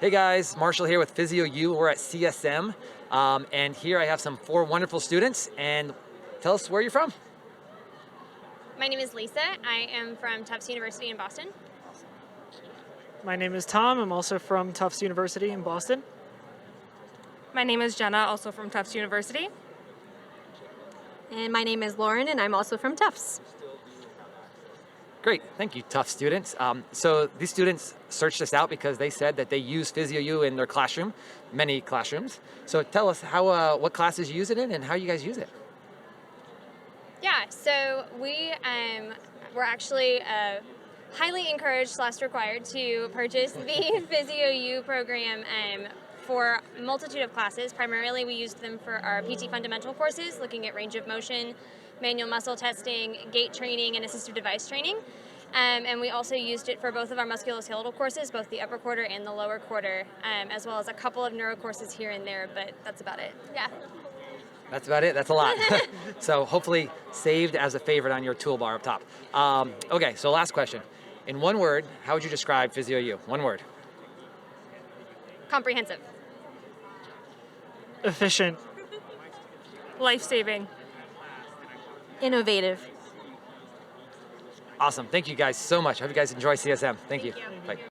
Hey guys, Marshall here with PhysioU. We're at CSM, and here I have some 4 wonderful students. And tell us where you're from. My name is Lisa. I am from Tufts University in Boston. My name is Tom. I'm also from Tufts University in Boston. My name is Jenna, also from Tufts University. And my name is Lauren, and I'm also from Tufts. Great, thank you, Tufts students. So these students searched us out because they said that they use PhysioU in their classroom, many classrooms. So tell us what classes you use it in and how you guys use it. Yeah, so we were actually highly encouraged / required to purchase the PhysioU program for a multitude of classes. Primarily, we used them for our PT fundamental courses, looking at range of motion, manual muscle testing, gait training, and assistive device training. And we also used it for both of our musculoskeletal courses, both the upper quarter and the lower quarter, as well as a couple of neuro courses here and there, but that's about it. Yeah. That's about it, that's a lot. So hopefully saved as a favorite on your toolbar up top. Okay, so last question. In one word, how would you describe PhysioU? One word. Comprehensive. Efficient. Life-saving. Innovative. Awesome, thank you guys so much. I hope you guys enjoy CSM. Thank you. you. Bye.